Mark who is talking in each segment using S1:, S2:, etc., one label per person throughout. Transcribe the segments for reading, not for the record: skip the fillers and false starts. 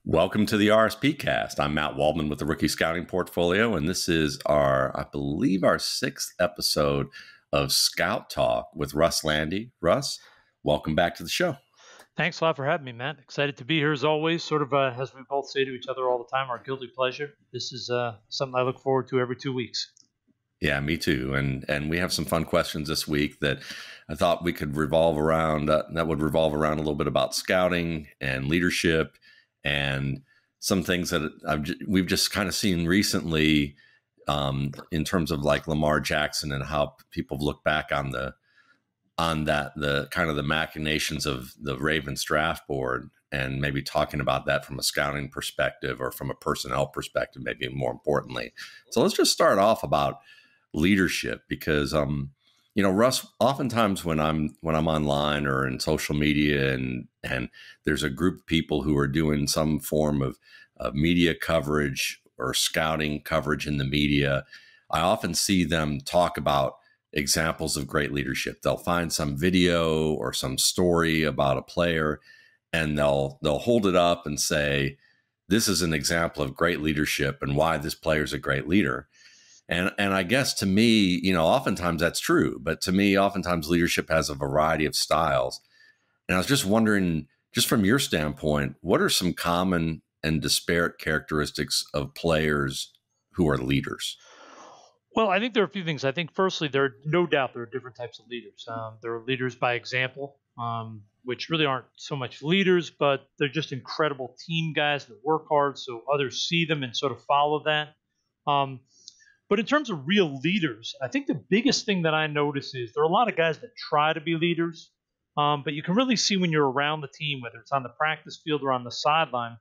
S1: Welcome to the RSP cast. I'm Matt Waldman with the Rookie Scouting Portfolio, and this is I believe, our sixth episode of Scout Talk with Russ Lande. Russ, welcome back to the show.
S2: Thanks a lot for having me, Matt. Excited to be here as always. Sort of as we both say to each other all the time, our guilty pleasure. This is something I look forward to every 2 weeks.
S1: Yeah, me too. And we have some fun questions this week that I thought we could revolve around. That would revolve around a little bit about scouting and leadership and some things that we've just kind of seen recently in terms of like Lamar Jackson and how people look back on the kind of the machinations of the Ravens draft board, and maybe talking about that from a scouting perspective or from a personnel perspective, maybe more importantly. So let's just start off about leadership, because Russ, oftentimes when I'm online or in social media and there's a group of people who are doing some form of media coverage or scouting coverage in the media, I often see them talk about examples of great leadership. They'll find some video or some story about a player, and they'll hold it up and say, this is an example of great leadership and why this player is a great leader. And I guess to me, oftentimes that's true, but to me, oftentimes leadership has a variety of styles. And I was just wondering, just from your standpoint, what are some common and disparate characteristics of players who are leaders?
S2: Well, I think there are a few things. I think firstly, there are no doubt there are different types of leaders. There are leaders by example, which really aren't so much leaders, but they're just incredible team guys that work hard so others see them and sort of follow that. But in terms of real leaders, I think the biggest thing that I notice is there are a lot of guys that try to be leaders, but you can really see when you're around the team, whether it's on the practice field or on the sideline,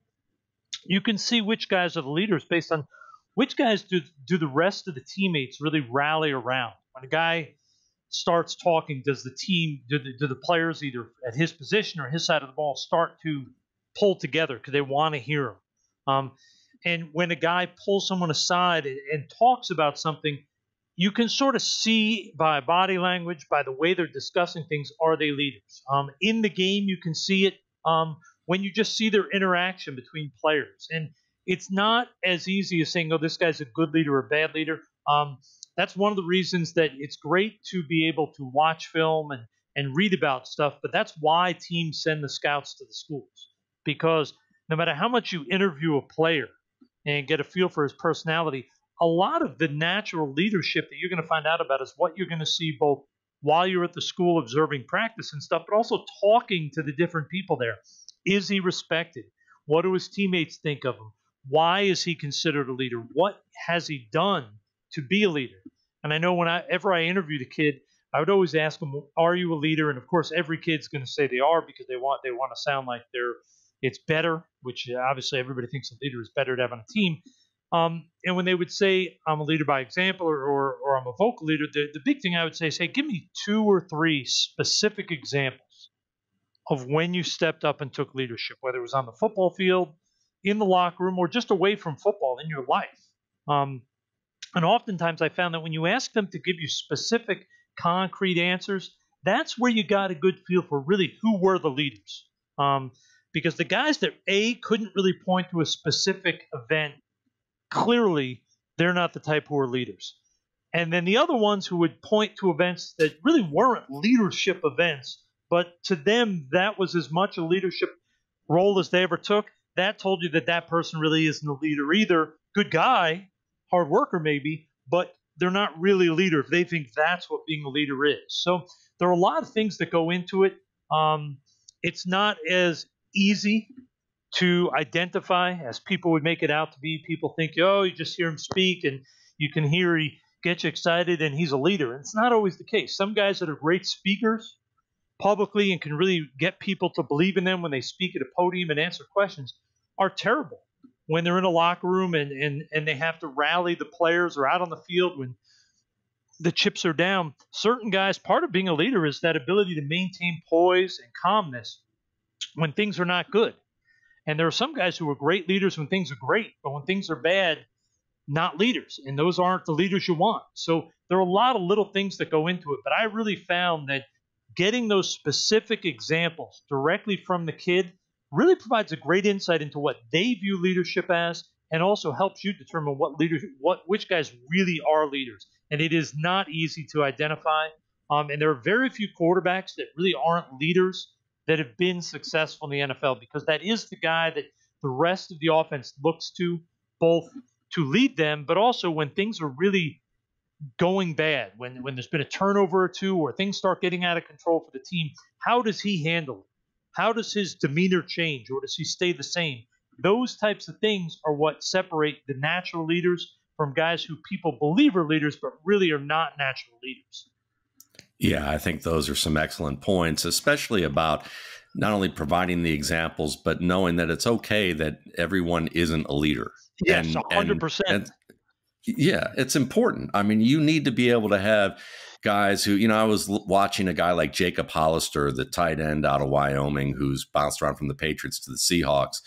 S2: you can see which guys are the leaders based on which guys do the rest of the teammates really rally around. When a guy starts talking, does the team, do the players either at his position or his side of the ball start to pull together because they want to hear him? And when a guy pulls someone aside and talks about something, you can sort of see by body language, by the way they're discussing things, are they leaders? In the game, you can see it when you just see their interaction between players. And it's not as easy as saying, oh, this guy's a good leader or a bad leader. That's one of the reasons that it's great to be able to watch film and read about stuff. But that's why teams send the scouts to the schools, because no matter how much you interview a player and get a feel for his personality, a lot of the natural leadership that you're going to find out about is what you're going to see both while you're at the school observing practice and stuff, but also talking to the different people there. Is he respected? What do his teammates think of him? Why is he considered a leader? What has he done to be a leader? And I know whenever I interviewed a kid, I would always ask them, are you a leader? And of course, every kid's going to say they are, because they want to sound like it's better, which obviously everybody thinks a leader is better to have on a team. And when they would say, I'm a leader by example, or I'm a vocal leader, the big thing I would say is, hey, give me 2 or 3 specific examples of when you stepped up and took leadership, whether it was on the football field, in the locker room, or just away from football in your life. And oftentimes I found that when you ask them to give you specific, concrete answers, that's where you got a good feel for really who were the leaders. Because the guys that couldn't really point to a specific event, clearly they're not the type who are leaders. And then the other ones who would point to events that really weren't leadership events, but to them that was as much a leadership role as they ever took, that told you that person really isn't a leader either. Good guy, hard worker maybe, but they're not really a leader if they think that's what being a leader is. So there are a lot of things that go into it. It's not as easy to identify as people would make it out to be. People think, oh, you just hear him speak and you can hear he gets you excited and he's a leader. And it's not always the case. Some guys that are great speakers publicly and can really get people to believe in them when they speak at a podium and answer questions are terrible when they're in a locker room and they have to rally the players or out on the field when the chips are down. Certain guys, part of being a leader is that ability to maintain poise and calmness when things are not good. And there are some guys who are great leaders when things are great, but when things are bad, not leaders. And those aren't the leaders you want. So there are a lot of little things that go into it. But I really found that getting those specific examples directly from the kid really provides a great insight into what they view leadership as, and also helps you determine which guys really are leaders. And it is not easy to identify. And there are very few quarterbacks that really aren't leaders that have been successful in the NFL, because that is the guy that the rest of the offense looks to, both to lead them, but also when things are really going bad, when there's been a turnover or two, or things start getting out of control for the team. How does he handle it? How does his demeanor change, or does he stay the same? Those types of things are what separate the natural leaders from guys who people believe are leaders but really are not natural leaders.
S1: Yeah, I think those are some excellent points, especially about not only providing the examples, but knowing that it's okay that everyone isn't a leader.
S2: Yes,
S1: And
S2: 100%.
S1: yeah, it's important. I mean, you need to be able to have guys who, I was watching a guy like Jacob Hollister, the tight end out of Wyoming, who's bounced around from the Patriots to the Seahawks.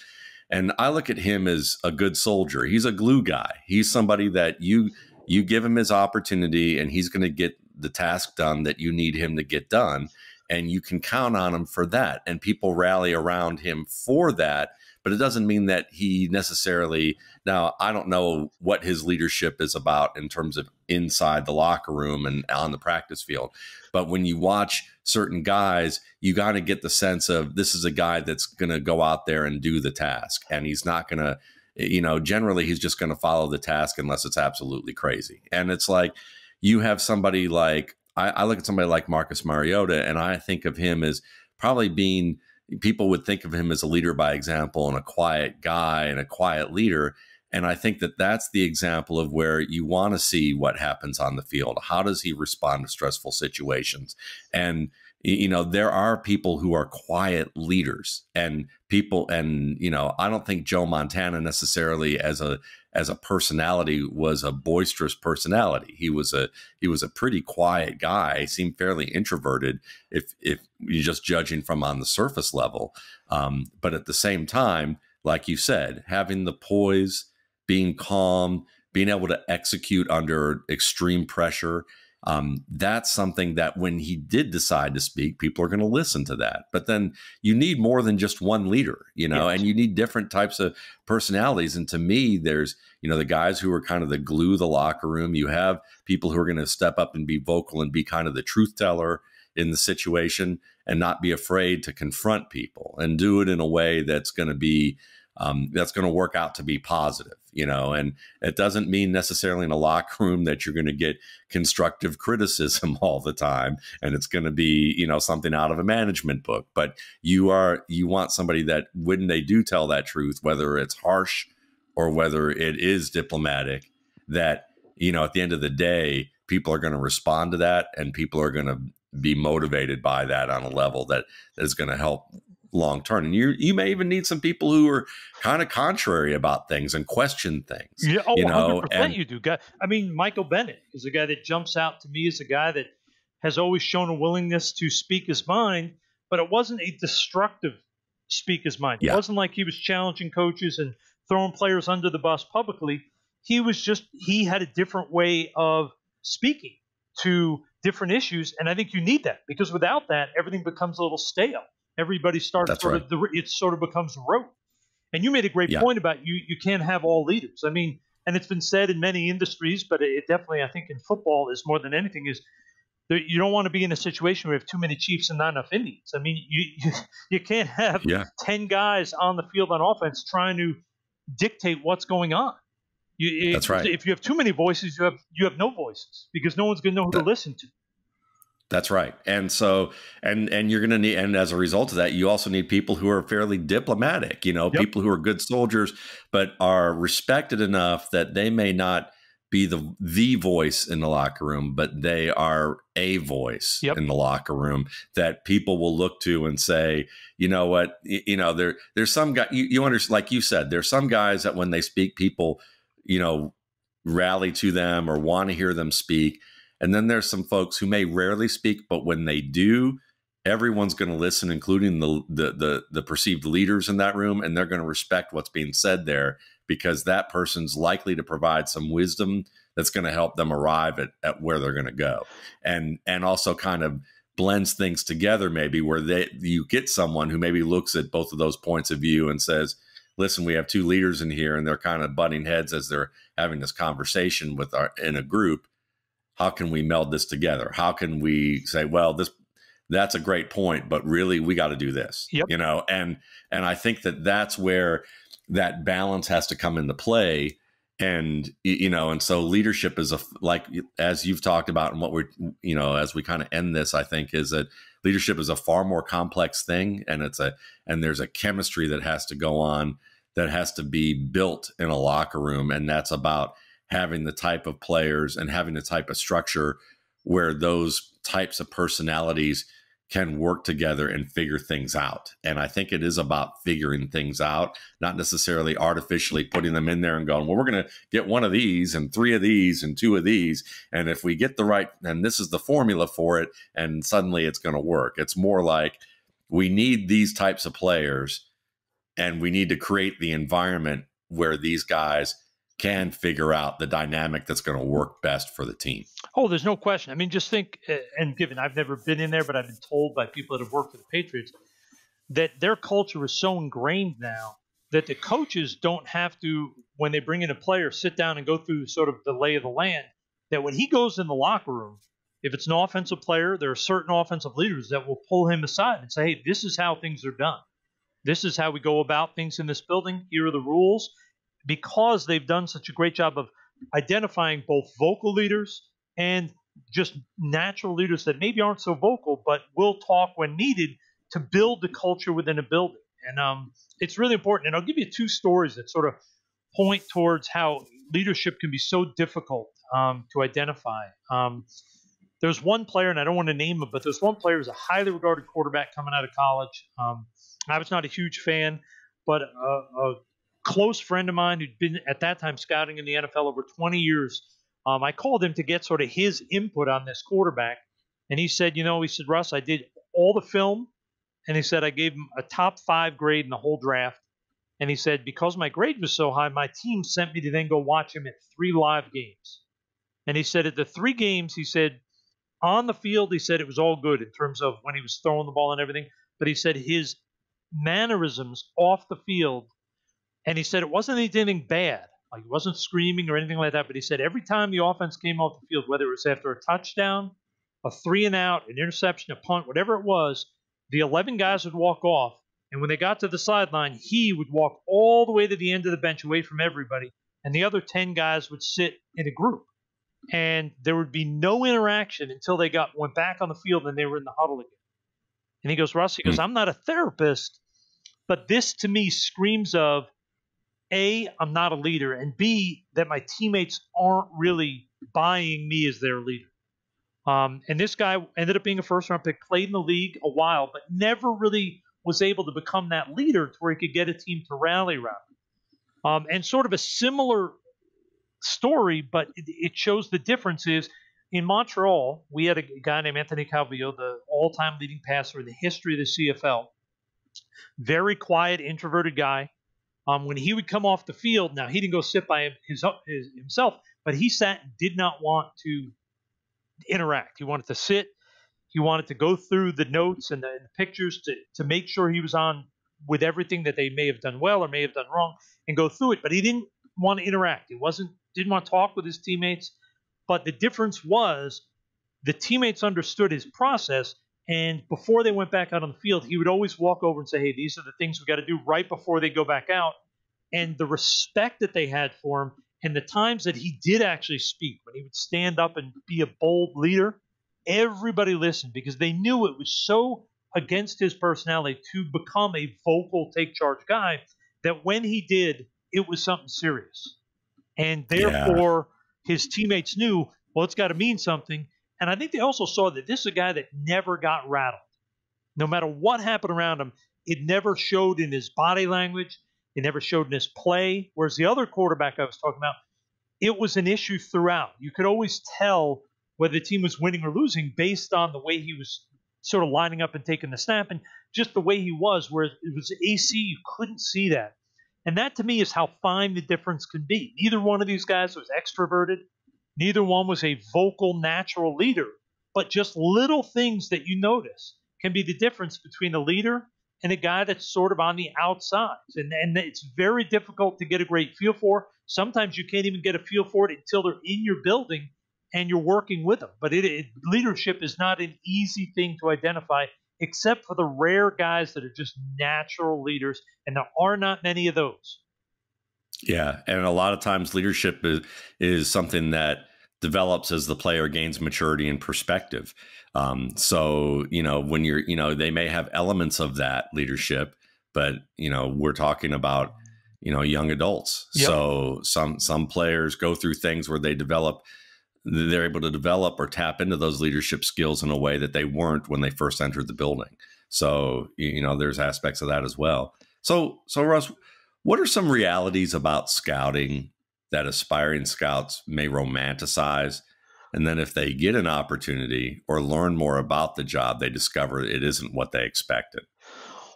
S1: And I look at him as a good soldier. He's a glue guy. He's somebody that you give him his opportunity and he's going to get the task done that you need him to get done. And you can count on him for that. And people rally around him for that. But it doesn't mean that he necessarily, now I don't know what his leadership is about in terms of inside the locker room and on the practice field. But when you watch certain guys, you got to get the sense of this is a guy that's going to go out there and do the task. And he's not going to, generally he's just going to follow the task unless it's absolutely crazy. And it's like you have somebody like, I look at somebody like Marcus Mariota, and I think of him as probably being, people would think of him as a leader by example and a quiet guy and a quiet leader. And I think that that's the example of where you want to see what happens on the field. How does he respond to stressful situations? And, there are people who are quiet leaders and people, and, I don't think Joe Montana necessarily as a personality was a boisterous personality. He was a pretty quiet guy. He seemed fairly introverted if you're just judging from on the surface level. But at the same time, like you said, having the poise, being calm, being able to execute under extreme pressure. That's something that when he did decide to speak, people are going to listen to that. But then you need more than just one leader, yes. And you need different types of personalities. And to me, there's, the guys who are kind of the glue of the locker room. You have people who are going to step up and be vocal and be kind of the truth teller in the situation and not be afraid to confront people and do it in a way that's going to be that's going to work out to be positive, and it doesn't mean necessarily in a locker room that you're going to get constructive criticism all the time. And it's going to be, something out of a management book, but you want somebody that when they do tell that truth, whether it's harsh or whether it is diplomatic, that, at the end of the day, people are going to respond to that and people are going to be motivated by that on a level that is going to help long term. And you may even need some people who are kind of contrary about things and question things.
S2: Yeah, 100% you do. I mean, Michael Bennett is a guy that jumps out to me as a guy that has always shown a willingness to speak his mind, but it wasn't a destructive speak his mind.
S1: Yeah.
S2: It wasn't like he was challenging coaches and throwing players under the bus publicly. He had a different way of speaking to different issues. And I think you need that, because without that, everything becomes a little stale. Everybody starts it sort of becomes rote. And you made a great point about you can't have all leaders. I mean, and it's been said in many industries, but it definitely, I think in football is more than anything, is that you don't want to be in a situation where you have too many Chiefs and not enough Indians. I mean, you can't have 10 guys on the field on offense trying to dictate what's going on.
S1: That's right.
S2: If you have too many voices, you have no voices, because no one's going to know who to listen to.
S1: That's right. And so, and you're going to need, and as a result of that, you also need people who are fairly diplomatic, people who are good soldiers, but are respected enough that they may not be the voice in the locker room, but they are a voice in the locker room that people will look to and say, you know what, there's some guy, you understand, like you said, there's some guys that when they speak, people, rally to them or want to hear them speak. And then there's some folks who may rarely speak, but when they do, everyone's going to listen, including the perceived leaders in that room, and they're going to respect what's being said there, because that person's likely to provide some wisdom that's going to help them arrive at where they're going to go, and also kind of blends things together, maybe where you get someone who maybe looks at both of those points of view and says, listen, we have two leaders in here and they're kind of butting heads as they're having this conversation in a group. How can we meld this together? How can we say, well, that's a great point, but really we got to do this,
S2: Yep.
S1: and I think that's where that balance has to come into play. And, and so leadership is like, as you've talked about, and what we're, as we kind of end this, I think is that leadership is a far more complex thing. And there's a chemistry that has to go on, that has to be built in a locker room. And that's about having the type of players and having the type of structure where those types of personalities can work together and figure things out. And I think it is about figuring things out, not necessarily artificially putting them in there and going, well, we're going to get one of these and three of these and two of these. And if we get the right, and this is the formula for it, and suddenly it's going to work. It's more like we need these types of players and we need to create the environment where these guys can figure out the dynamic that's going to work best for the team.
S2: Oh, there's no question. I mean, just think, and given I've never been in there, but I've been told by people that have worked for the Patriots that their culture is so ingrained now that the coaches don't have to, when they bring in a player, sit down and go through sort of the lay of the land, that when he goes in the locker room, if it's an offensive player, there are certain offensive leaders that will pull him aside and say, hey, this is how things are done. This is how we go about things in this building. Here are the rules. Because they've done such a great job of identifying both vocal leaders and just natural leaders that maybe aren't so vocal, but will talk when needed to build the culture within a building. And it's really important. And I'll give you two stories that sort of point towards how leadership can be so difficult to identify. There's one player, and I don't want to name him, but there's one player who's a highly regarded quarterback coming out of college. I was not a huge fan, but a close friend of mine who'd been at that time scouting in the NFL over 20 years. I called him to get sort of his input on this quarterback. And he said, Russ, I did all the film. And he said, I gave him a top 5 grade in the whole draft. And he said, because my grade was so high, my team sent me to then go watch him at 3 live games. And he said, at the 3 games, he said, on the field, he said it was all good in terms of when he was throwing the ball and everything. But he said his mannerisms off the field, and he said it wasn't anything bad. Like, he wasn't screaming or anything like that. But he said every time the offense came off the field, whether it was after a touchdown, a 3 and out, an interception, a punt, whatever it was, the 11 guys would walk off. And when they got to the sideline, he would walk all the way to the end of the bench away from everybody. And the other 10 guys would sit in a group. And there would be no interaction until they went back on the field and they were in the huddle again. And he goes, Russ, I'm not a therapist, but this to me screams of, A, I'm not a leader, and B, that my teammates aren't really buying me as their leader. And this guy ended up being a first-round pick, played in the league a while, but never really was able to become that leader to where he could get a team to rally around him. And sort of a similar story, but it shows the differences. In Montreal, we had a guy named Anthony Calvillo, the all-time leading passer in the history of the CFL. Very quiet, introverted guy. When he would come off the field, now he didn't go sit by himself, but he sat and did not want to interact. He wanted to sit. He wanted to go through the notes and the pictures to make sure he was on with everything that they may have done well or may have done wrong and go through it. But he didn't want to interact. He didn't want to talk with his teammates. But the difference was the teammates understood his process. And before they went back out on the field, he would always walk over and say, hey, these are the things we got to do right before they go back out. And the respect that they had for him and the times that he did actually speak, when he would stand up and be a bold leader, everybody listened because they knew it was so against his personality to become a vocal, take charge guy that when he did, it was something serious. And therefore, his teammates knew, well, it's got to mean something. And I think they also saw that this is a guy that never got rattled. No matter what happened around him, it never showed in his body language. It never showed in his play. Whereas the other quarterback I was talking about, it was an issue throughout. You could always tell whether the team was winning or losing based on the way he was sort of lining up and taking the snap and just the way he was, where it was AC, you couldn't see that. And that to me is how fine the difference can be. Neither one of these guys was extroverted. Neither one was a vocal, natural leader. But just little things that you notice can be the difference between a leader and a guy that's sort of on the outside. And it's very difficult to get a great feel for. Sometimes you can't even get a feel for it until they're in your building and you're working with them. But leadership is not an easy thing to identify, except for the rare guys that are just natural leaders, and there are not many of those.
S1: Yeah, and a lot of times leadership is something that develops as the player gains maturity and perspective. So, when they may have elements of that leadership, but, we're talking about, young adults.
S2: Yep.
S1: So some players go through things where they're able to develop or tap into those leadership skills in a way that they weren't when they first entered the building. So, there's aspects of that as well. So Russ, what are some realities about scouting that aspiring scouts may romanticize? And then if they get an opportunity or learn more about the job, they discover it isn't what they expected.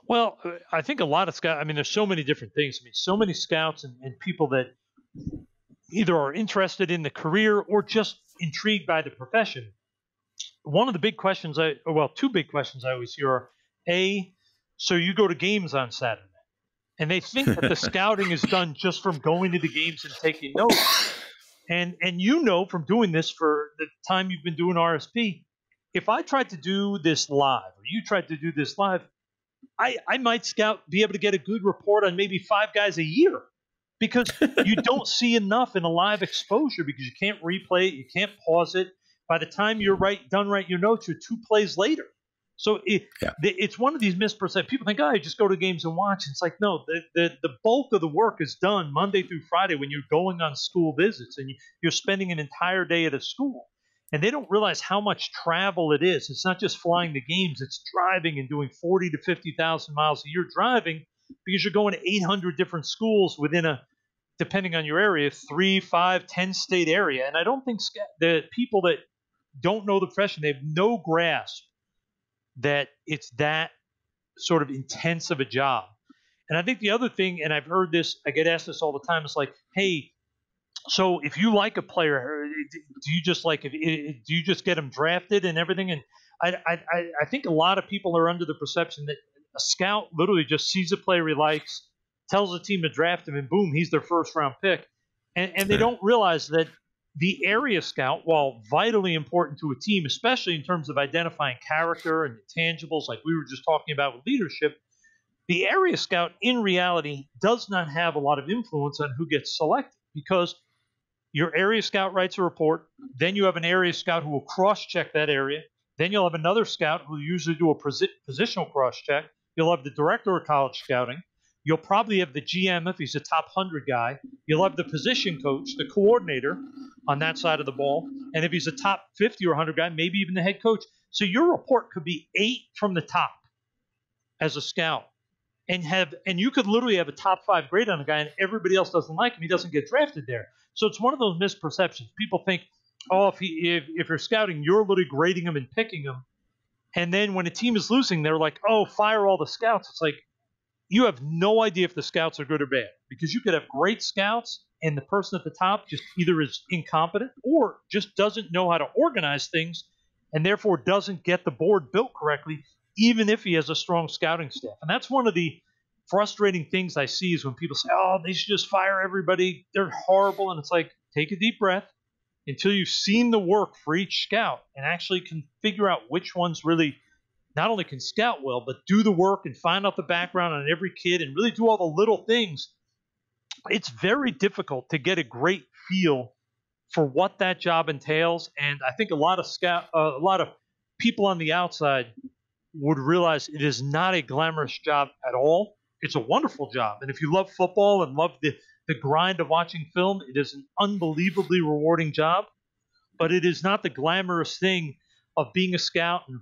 S2: Well, I think a lot of scouts, there's so many different things. So many scouts and people that either are interested in the career or just intrigued by the profession. One of the big questions, two big questions I always hear are, so you go to games on Saturday? And they think that the scouting is done just from going to the games and taking notes. And from doing this for the time you've been doing RSP, if I tried to do this live, or you tried to do this live, I might be able to get a good report on maybe 5 guys a year, because you don't see enough in a live exposure, because you can't replay it, you can't pause it. By the time you're done writing your notes, you're 2 plays later. So it's one of these misperceptions. People think, you just go to games and watch. It's like, no, the bulk of the work is done Monday through Friday when you're going on school visits and you're spending an entire day at a school. And they don't realize how much travel it is. It's not just flying the games. It's driving and doing 40 to 50,000 miles a year driving, because you're going to 800 different schools within depending on your area, 3, 5, 10 state area. And I don't think the people that don't know the profession, they have no grasp that it's that sort of intense of a job. And I think the other thing, and I've heard this, I get asked this all the time, it's like, hey, so if you like a player, do you just get them drafted and everything? And I think a lot of people are under the perception that a scout literally just sees a player he likes, tells the team to draft him, and boom, he's their first round pick. And they don't realize that the area scout, while vitally important to a team, especially in terms of identifying character and intangibles like we were just talking about with leadership, the area scout in reality does not have a lot of influence on who gets selected, because your area scout writes a report, then you have an area scout who will cross-check that area, then you'll have another scout who will usually do a positional cross-check, you'll have the director of college scouting, you'll probably have the GM if he's a top 100 guy. You'll have the position coach, the coordinator on that side of the ball. And if he's a top 50 or 100 guy, maybe even the head coach. So your report could be 8 from the top as a scout. And you could literally have a top 5 grade on a guy, and everybody else doesn't like him. He doesn't get drafted there. So it's one of those misperceptions. People think, if you're scouting, you're literally grading him and picking him. And then when a team is losing, they're like, fire all the scouts. It's like, you have no idea if the scouts are good or bad, because you could have great scouts and the person at the top just either is incompetent or just doesn't know how to organize things, and therefore doesn't get the board built correctly, even if he has a strong scouting staff. And that's one of the frustrating things I see, is when people say, they should just fire everybody, they're horrible. And it's like, take a deep breath until you've seen the work for each scout and actually can figure out which ones really not only can scout well, but do the work and find out the background on every kid and really do all the little things. It's very difficult to get a great feel for what that job entails. And I think a lot of people on the outside would realize it is not a glamorous job at all. It's a wonderful job. And if you love football and love the grind of watching film, it is an unbelievably rewarding job. But it is not the glamorous thing of being a scout and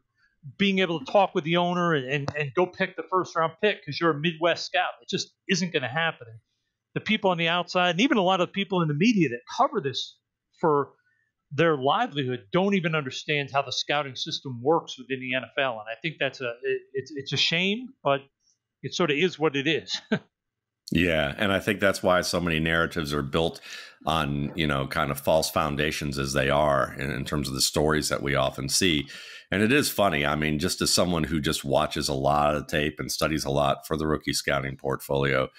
S2: being able to talk with the owner and go pick the first round pick because you're a Midwest scout. It just isn't going to happen. The people on the outside, and even a lot of people in the media that cover this for their livelihood, don't even understand how the scouting system works within the NFL. And I think it's a shame, but it sort of is what it is.
S1: Yeah, and I think that's why so many narratives are built on, kind of false foundations as they are in terms of the stories that we often see. And it is funny. I mean, just as someone who just watches a lot of tape and studies a lot for the rookie scouting portfolio,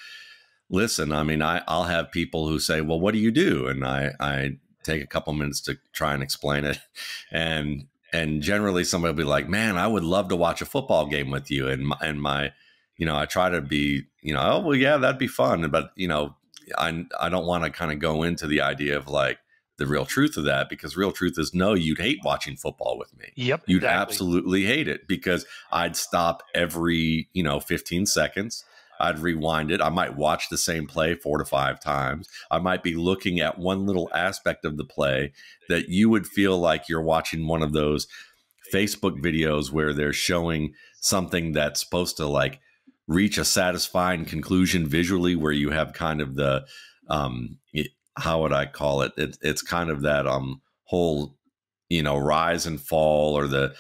S1: listen, I mean, I'll have people who say, well, what do you do? And I take a couple minutes to try and explain it. And generally somebody will be like, man, I would love to watch a football game with you. And my, I try to be, oh, well, yeah, that'd be fun. But, I don't want to kind of go into the idea of like the real truth of that, because real truth is no, you'd hate watching football with me.
S2: Yep,
S1: You'd
S2: exactly.
S1: absolutely hate it because I'd stop every, 15 seconds. I'd rewind it. I might watch the same play 4 to 5 times. I might be looking at one little aspect of the play that you would feel like you're watching one of those Facebook videos where they're showing something that's supposed to like reach a satisfying conclusion visually, where you have kind of the how would I call it? It's kind of that whole rise and fall, or the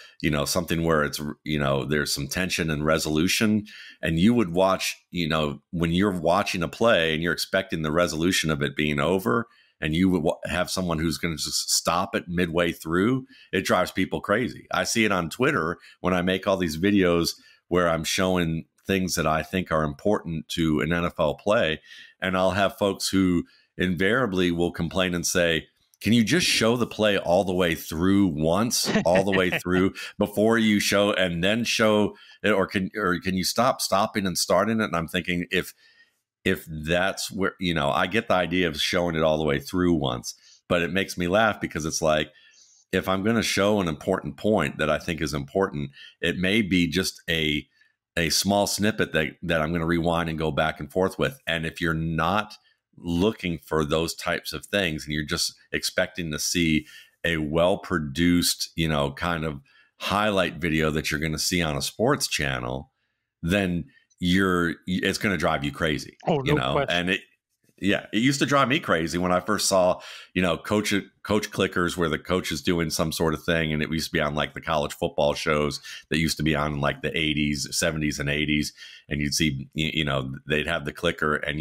S1: something where it's there's some tension and resolution. And you would watch, when you're watching a play and you're expecting the resolution of it being over, and you would have someone who's going to just stop it midway through, it drives people crazy. I see it on Twitter when I make all these videos where I'm showing things that I think are important to an NFL play, and I'll have folks who invariably will complain and say, can you just show the play all the way through once, all the way through before you show and then show it, or can you stop stopping and starting it? And I'm thinking, if that's where, I get the idea of showing it all the way through once, but it makes me laugh because it's like, if I'm going to show an important point that I think is important, it may be just a small snippet that I'm going to rewind and go back and forth with. And if you're not looking for those types of things and you're just expecting to see a well-produced, kind of highlight video that you're going to see on a sports channel, then it's going to drive you crazy,
S2: Oh, no
S1: and
S2: question.
S1: it used to drive me crazy when I first saw, coach clickers where the coach is doing some sort of thing. And it used to be on like the college football shows that used to be on like the 80s, 70s and 80s. And you'd see, they'd have the clicker and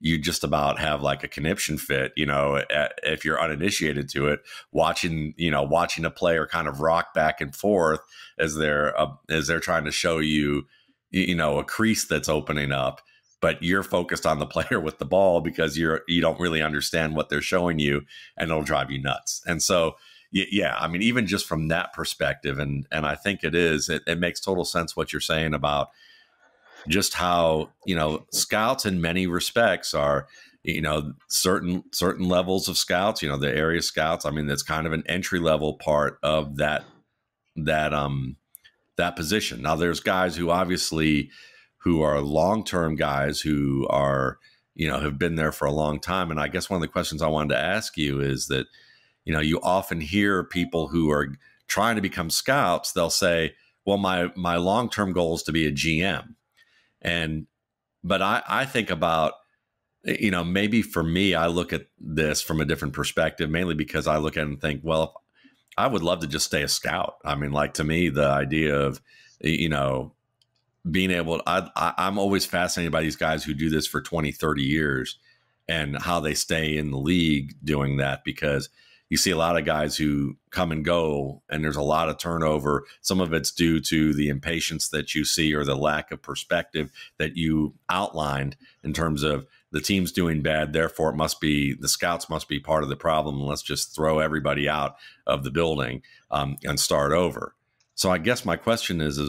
S1: you just about have like a conniption fit, if you're uninitiated to it, watching a player kind of rock back and forth as they're trying to show you, a crease that's opening up, but you're focused on the player with the ball because you don't really understand what they're showing you, and it'll drive you nuts. And so, yeah, I mean, even just from that perspective, and I think it makes total sense what you're saying about just how, scouts in many respects are, certain levels of scouts, the area scouts. I mean, that's kind of an entry level part of that that position. Now there's guys who are long-term guys who are, have been there for a long time. And I guess one of the questions I wanted to ask you is that, you often hear people who are trying to become scouts, they'll say, well, my long-term goal is to be a GM. But I think about, maybe for me, I look at this from a different perspective, mainly because I look at it and think, well, I would love to just stay a scout. I mean, like, to me, the idea of, being able to, I'm always fascinated by these guys who do this for 20, 30 years and how they stay in the league doing that, because you see a lot of guys who come and go and there's a lot of turnover. Some of it's due to the impatience that you see or the lack of perspective that you outlined in terms of the team's doing bad. Therefore, the scouts must be part of the problem. And let's just throw everybody out of the building and start over. So I guess my question is,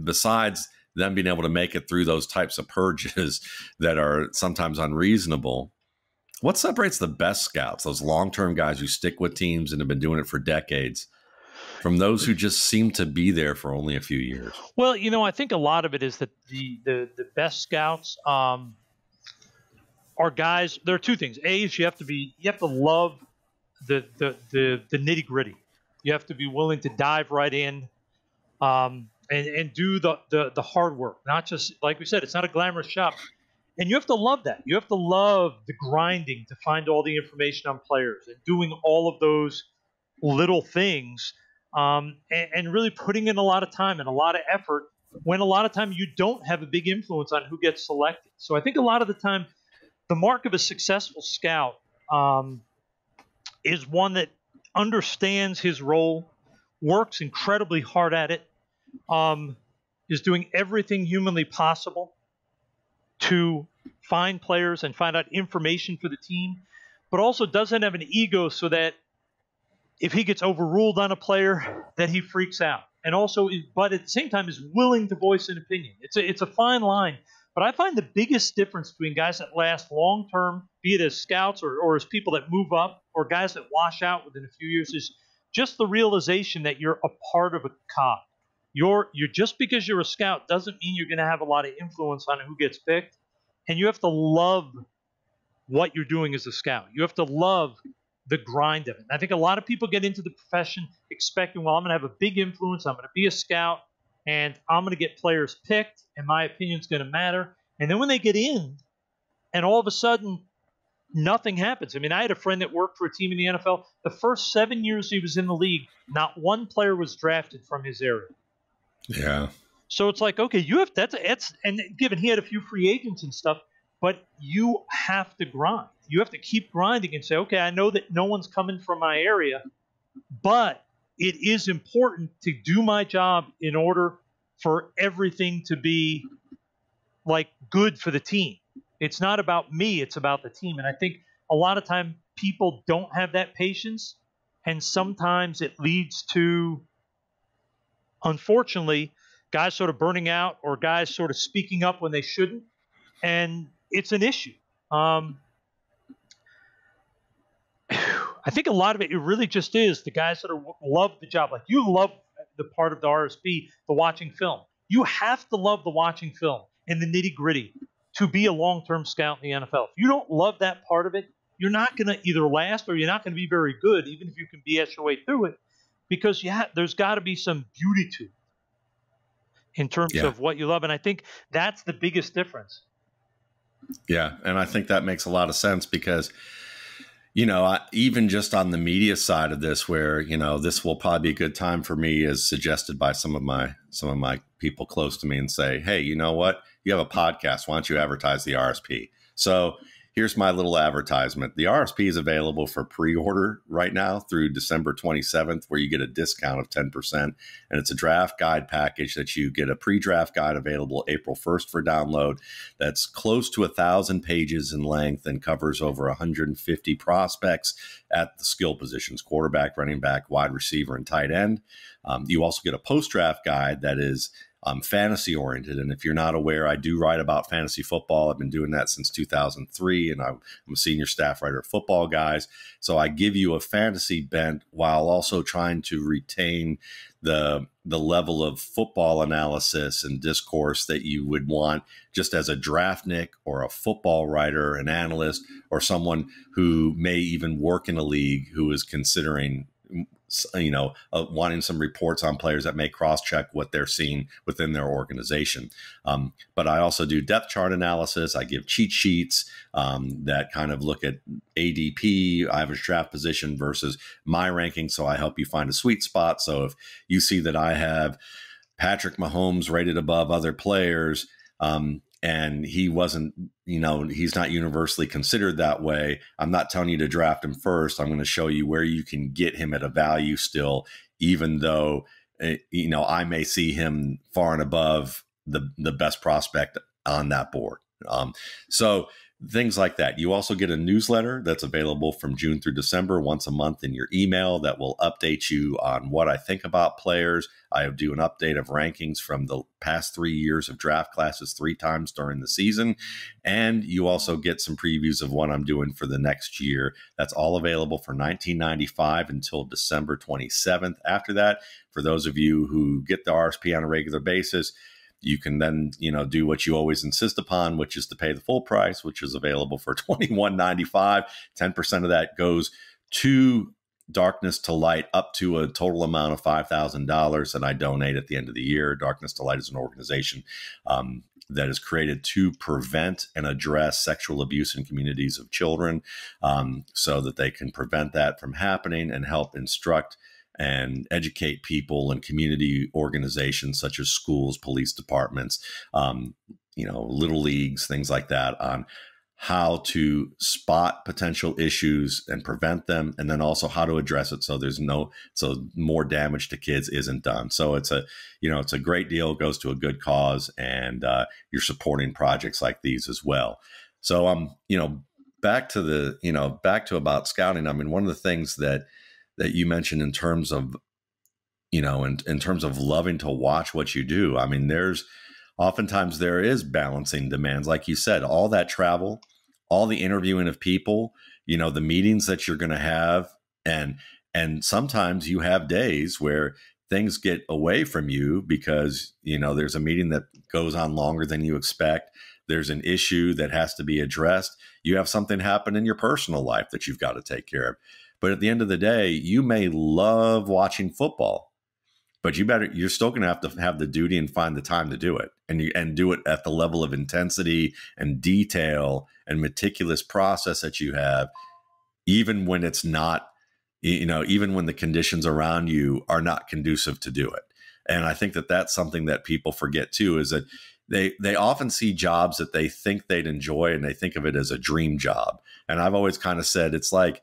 S1: besides them being able to make it through those types of purges that are sometimes unreasonable, what separates the best scouts, those long-term guys who stick with teams and have been doing it for decades, from those who just seem to be there for only a few years?
S2: Well, I think a lot of it is that the best scouts are guys. There are two things. A is you have to love the nitty gritty. You have to be willing to dive right in, and do the hard work. Not just, like we said, it's not a glamorous job. And you have to love that. You have to love the grinding to find all the information on players and doing all of those little things, and really putting in a lot of time and a lot of effort when a lot of time you don't have a big influence on who gets selected. So I think a lot of the time the mark of a successful scout is one that understands his role, works incredibly hard at it, is doing everything humanly possible to find players and find out information for the team, but also doesn't have an ego so that if he gets overruled on a player, that he freaks out. And also, but at the same time, is willing to voice an opinion. It's a fine line. But I find the biggest difference between guys that last long term, be it as scouts or as people that move up, or guys that wash out within a few years, is just the realization that you're a part of a cog. You're just because you're a scout doesn't mean you're going to have a lot of influence on who gets picked. And you have to love what you're doing as a scout. You have to love the grind of it. And I think a lot of people get into the profession expecting, well, I'm going to have a big influence. I'm going to be a scout, and I'm going to get players picked, and my opinion's going to matter. And then when they get in, and all of a sudden, nothing happens. I mean, I had a friend that worked for a team in the NFL. The first 7 years he was in the league, not one player was drafted from his area.
S1: Yeah.
S2: So it's like, okay, you have and given he had a few free agents and stuff, but you have to grind. You have to keep grinding and say, okay, I know that no one's coming from my area, but it is important to do my job in order for everything to be like good for the team. It's not about me, it's about the team. And I think a lot of time people don't have that patience, and sometimes it leads to, unfortunately, guys sort of burning out or guys sort of speaking up when they shouldn't. And it's an issue. I think a lot of it really just is the guys that love the job. Like you love the part of the RSP, the watching film. You have to love the watching film and the nitty gritty to be a long-term scout in the NFL. If you don't love that part of it, you're not going to either last or you're not going to be very good, even if you can BS your way through it, because there's got to be some beauty to it in terms of what you love. And I think that's the biggest difference.
S1: Yeah. And I think that makes a lot of sense because, even just on the media side of this, where, this will probably be a good time for me, as suggested by some of my people close to me, and say, hey, you know what? You have a podcast. Why don't you advertise the RSP? So here's my little advertisement. The RSP is available for pre-order right now through December 27th, where you get a discount of 10%. And it's a draft guide package that you get a pre-draft guide available April 1st for download. That's close to 1,000 pages in length and covers over 150 prospects at the skill positions: quarterback, running back, wide receiver, and tight end. You also get a post-draft guide that is fantasy oriented. And if you're not aware, I do write about fantasy football. I've been doing that since 2003, and I'm a senior staff writer at Football Guys. So I give you a fantasy bent while also trying to retain the level of football analysis and discourse that you would want just as a draftnik or a football writer, an analyst, or someone who may even work in a league who is considering wanting some reports on players that may cross-check what they're seeing within their organization. But I also do depth chart analysis. I give cheat sheets that kind of look at ADP, average draft position, versus my ranking. So I help you find a sweet spot. So if you see that I have Patrick Mahomes rated above other players, and he wasn't, he's not universally considered that way, I'm not telling you to draft him first. I'm going to show you where you can get him at a value still, even though, I may see him far and above the best prospect on that board. So things like that. You also get a newsletter that's available from June through December once a month in your email that will update you on what I think about players. I do an update of rankings from the past 3 years of draft classes 3 times during the season. And you also get some previews of what I'm doing for the next year. That's all available for $19.95 until December 27th. After that, for those of you who get the RSP on a regular basis, you can then, do what you always insist upon, which is to pay the full price, which is available for $21.95. 10% of that goes to Darkness to Light, up to a total amount of $5,000 that I donate at the end of the year. Darkness to Light is an organization that is created to prevent and address sexual abuse in communities of children, so that they can prevent that from happening and help instruct and educate people and community organizations such as schools, police departments, little leagues, things like that, on how to spot potential issues and prevent them, and then also how to address it so more damage to kids isn't done. So it's a great deal. It goes to a good cause, and you're supporting projects like these as well. So back to about scouting. I mean, one of the things that you mentioned in terms of in terms of loving to watch what you do. I mean, oftentimes there is balancing demands, like you said, all that travel, all the interviewing of people, the meetings that you're going to have. And sometimes you have days where things get away from you because, there's a meeting that goes on longer than you expect. There's an issue that has to be addressed. You have something happen in your personal life that you've got to take care of. But at the end of the day, you may love watching football, but you're still going to have the duty and find the time to do it, and do it at the level of intensity and detail and meticulous process that you have, even when it's not, even when the conditions around you are not conducive to do it. And I think that that's something that people forget too, is that they often see jobs that they think they'd enjoy, and they think of it as a dream job. And I've always kind of said, it's like,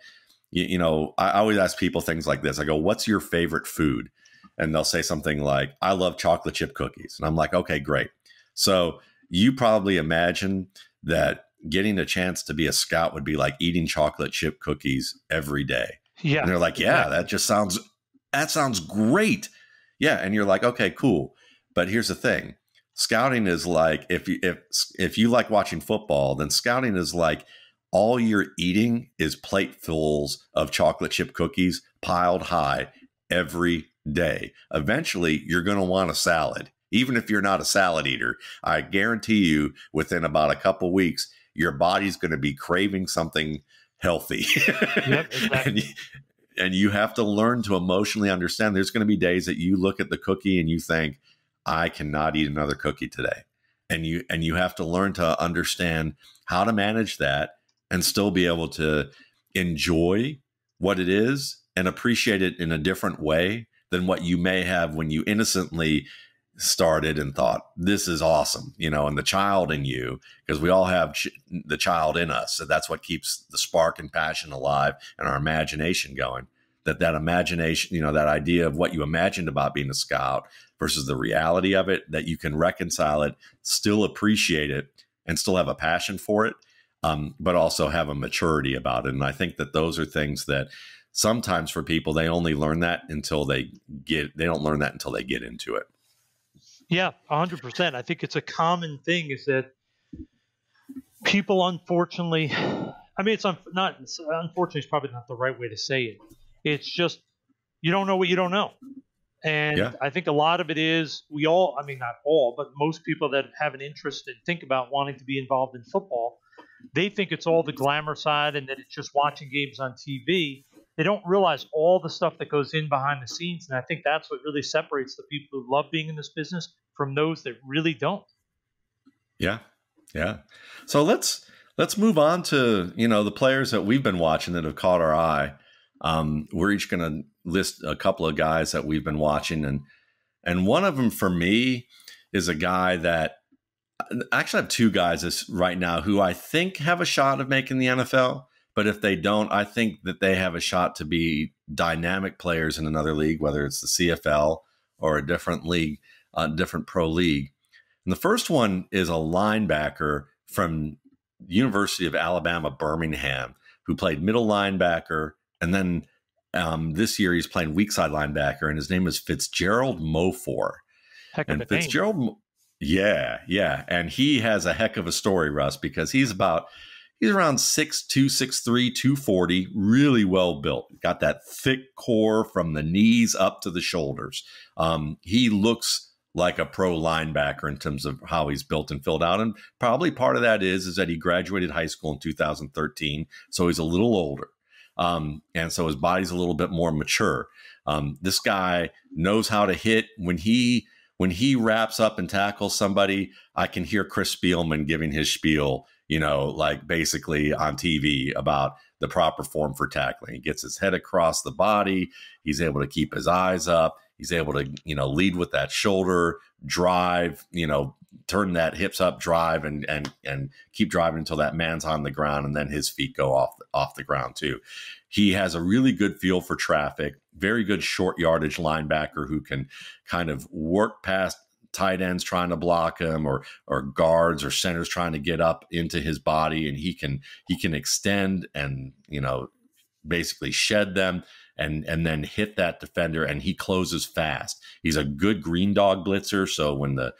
S1: I always ask people things like this. I go, what's your favorite food? And they'll say something like, I love chocolate chip cookies. And I'm like, okay, great. So you probably imagine that getting a chance to be a scout would be like eating chocolate chip cookies every day.
S2: Yeah.
S1: And they're like, yeah, that sounds great. Yeah. And you're like, okay, cool. But here's the thing. Scouting is like, if you like watching football, then scouting is like all you're eating is platefuls of chocolate chip cookies piled high every day. Eventually, you're going to want a salad. Even if you're not a salad eater, I guarantee you within about a couple weeks, your body's going to be craving something healthy. Yep, exactly. and you have to learn to emotionally understand. There's going to be days that you look at the cookie and you think, I cannot eat another cookie today. And you have to learn to understand how to manage that and still be able to enjoy what it is and appreciate it in a different way than what you may have when you innocently started and thought, this is awesome, and the child in you, because we all have the child in us. So that's what keeps the spark and passion alive and our imagination going. That imagination, that idea of what you imagined about being a scout versus the reality of it, that you can reconcile it, still appreciate it, and still have a passion for it, but also have a maturity about it. And I think that those are things that sometimes for people, they only learn that until they don't learn that until they get into it.
S2: Yeah, 100%. I think it's a common thing is that people, unfortunately, unfortunately is probably not the right way to say it. It's just, you don't know what you don't know. And yeah. I think a lot of it is not all, but most people that have an interest and think about wanting to be involved in football, they think it's all the glamour side and that it's just watching games on TV. They don't realize all the stuff that goes in behind the scenes. And I think that's what really separates the people who love being in this business from those that really don't.
S1: Yeah. Yeah. So let's move on to, the players that we've been watching that have caught our eye. We're each going to list a couple of guys that we've been watching. And one of them for me is a guy that I actually have two guys right now who I think have a shot of making the NFL. But if they don't, I think that they have a shot to be dynamic players in another league, whether it's the CFL or a different league, different pro league. And the first one is a linebacker from University of Alabama, Birmingham, who played middle linebacker. And then this year he's playing weak side linebacker, and his name is Fitzgerald Mofor.
S2: Heck of a
S1: Fitzgerald, name. Yeah. And he has a heck of a story, Russ, because he's around 6'2", 6'3", 240, really well built. Got that thick core from the knees up to the shoulders. He looks like a pro linebacker in terms of how he's built and filled out. And probably part of that is that he graduated high school in 2013, so he's a little older. And so his body's a little bit more mature. This guy knows how to hit. When he wraps up and tackles somebody, I can hear Chris Spielman giving his spiel, like basically on TV about the proper form for tackling. He gets his head across the body. He's able to keep his eyes up. He's able to, lead with that shoulder, drive, turn that hips up, drive, and keep driving until that man's on the ground, and then his feet go off the ground too. He has a really good feel for traffic, very good short yardage linebacker who can kind of work past tight ends trying to block him, or guards or centers trying to get up into his body, and he can extend and basically shed them and then hit that defender, and he closes fast. He's a good green dog blitzer, so when the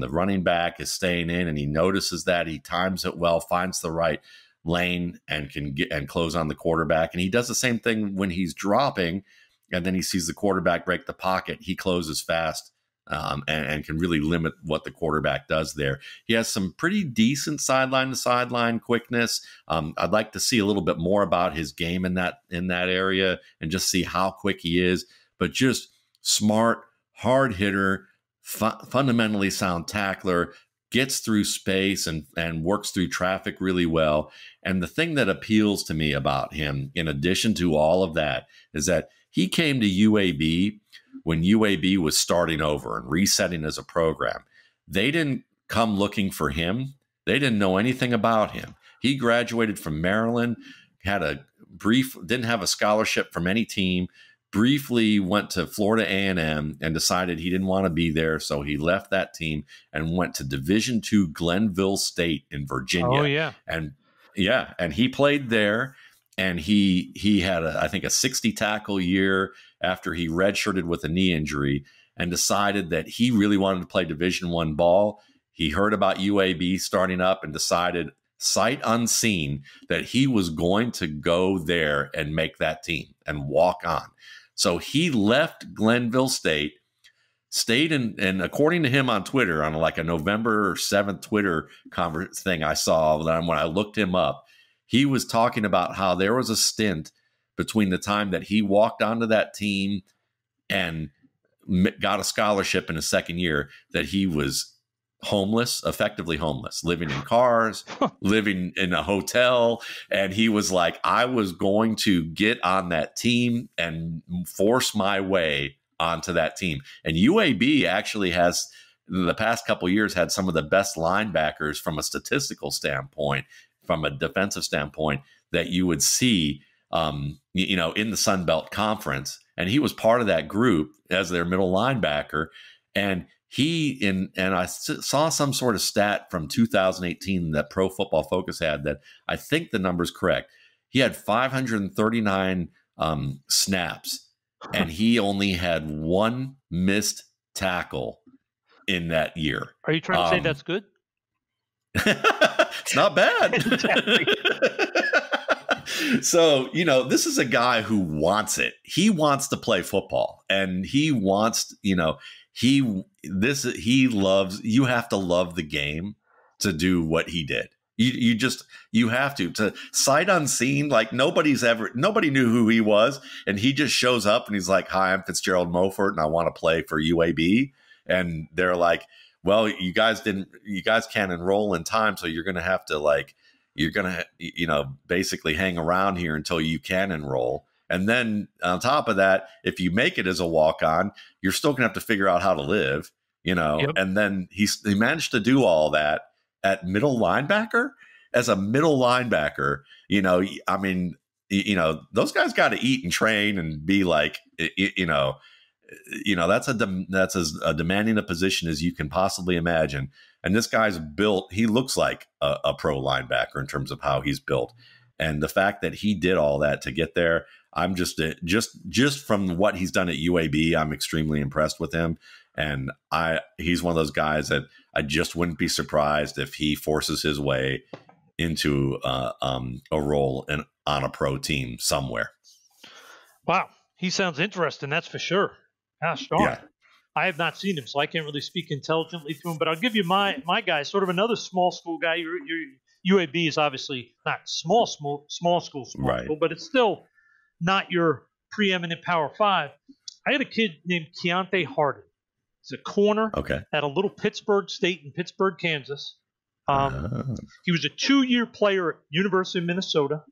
S1: running back is staying in and he notices that, he times it well, finds the right lane, and can get and close on the quarterback. And he does the same thing when he's dropping, and then he sees the quarterback break the pocket. He closes fast, and can really limit what the quarterback does there. He has some pretty decent sideline to sideline quickness. I'd like to see a little bit more about his game in that area and just see how quick he is. But just smart, hard hitter, fundamentally sound tackler, gets through space and works through traffic really well. And the thing that appeals to me about him, in addition to all of that, is that he came to UAB when UAB was starting over and resetting as a program. They didn't come looking for him. They didn't know anything about him. He graduated from Maryland, didn't have a scholarship from any team, briefly went to Florida A&M and decided he didn't want to be there. So he left that team and went to Division II Glenville State in Virginia.
S2: Oh, yeah.
S1: And he played there. And he had, I think, a 60 tackle year after he redshirted with a knee injury, and decided that he really wanted to play Division I ball. He heard about UAB starting up and decided, sight unseen, that he was going to go there and make that team and walk on. So he left Glenville State, stayed in, and according to him on Twitter, on like a November 7th Twitter thing I saw, when I looked him up, he was talking about how there was a stint between the time that he walked onto that team and got a scholarship in his second year that he was homeless, effectively homeless, living in cars, living in a hotel. And he was like, I was going to get on that team and force my way onto that team. And UAB actually has, in the past couple of years, had some of the best linebackers from a statistical standpoint, from a defensive standpoint, that you would see, in the Sun Belt Conference. And he was part of that group as their middle linebacker. And I saw some sort of stat from 2018 that Pro Football Focus had, that I think the number's correct. He had 539 snaps, and he only had one missed tackle in that year.
S2: Are you trying to say that's good?
S1: It's not bad. So, this is a guy who wants it. He wants to play football, and he wants, he loves, you have to love the game to do what he did. You have to sight unseen, like nobody knew who he was. And he just shows up and he's like, hi, I'm Fitzgerald Mofort and I want to play for UAB. And they're like, well, you guys can't enroll in time. So you're going to have to basically hang around here until you can enroll. And then on top of that, if you make it as a walk-on, you're still going to have to figure out how to live, Yep. And then he managed to do all that at middle linebacker. As a middle linebacker, those guys got to eat and train and be like, that's as demanding a position as you can possibly imagine. And this guy's built, he looks like a pro linebacker in terms of how he's built. And the fact that he did all that to get there, I'm just from what he's done at UAB, I'm extremely impressed with him. And he's one of those guys that I just wouldn't be surprised if he forces his way into a role on a pro team somewhere.
S2: Wow. He sounds interesting. That's for sure. Gosh darn.
S1: Yeah.
S2: I have not seen him, so I can't really speak intelligently to him, but I'll give you my guy, sort of another small school guy. Your UAB is obviously not small school,
S1: right,
S2: but it's still not your preeminent Power 5. I had a kid named Keontae Harden. He's a corner at a little Pittsburgh State in Pittsburgh, Kansas. He was a 2-year player at University of Minnesota.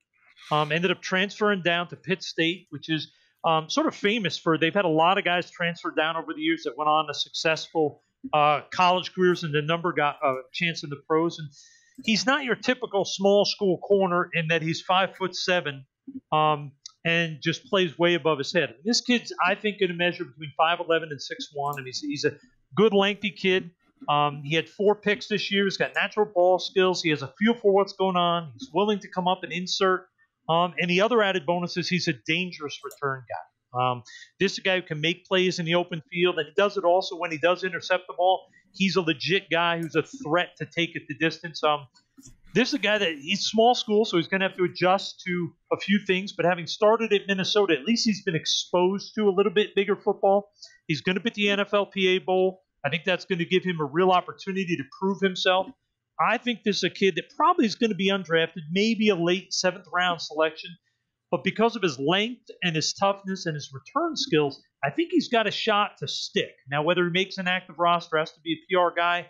S2: Ended up transferring down to Pitt State, which is sort of famous for, they've had a lot of guys transfer down over the years that went on to successful college careers, and the number got a chance in the pros. And he's not your typical small school corner in that he's 5'7", and just plays way above his head. This kid's, I think, going to measure between 5'11" and 6'1", and he's a good lengthy kid. He had 4 picks this year. He's got natural ball skills. He has a feel for what's going on. He's willing to come up and insert. And the other added bonus is he's a dangerous return guy. This is a guy who can make plays in the open field, and he does it also when he does intercept the ball. He's a legit guy who's a threat to take it the distance. This is a guy that he's small school, so he's going to have to adjust to a few things. But having started at Minnesota, at least he's been exposed to a little bit bigger football. He's going to be at the NFLPA Bowl. I think that's going to give him a real opportunity to prove himself. I think this is a kid that probably is going to be undrafted, maybe a late 7th round selection. But because of his length and his toughness and his return skills, I think he's got a shot to stick. Now, whether he makes an active roster, has to be a PR guy,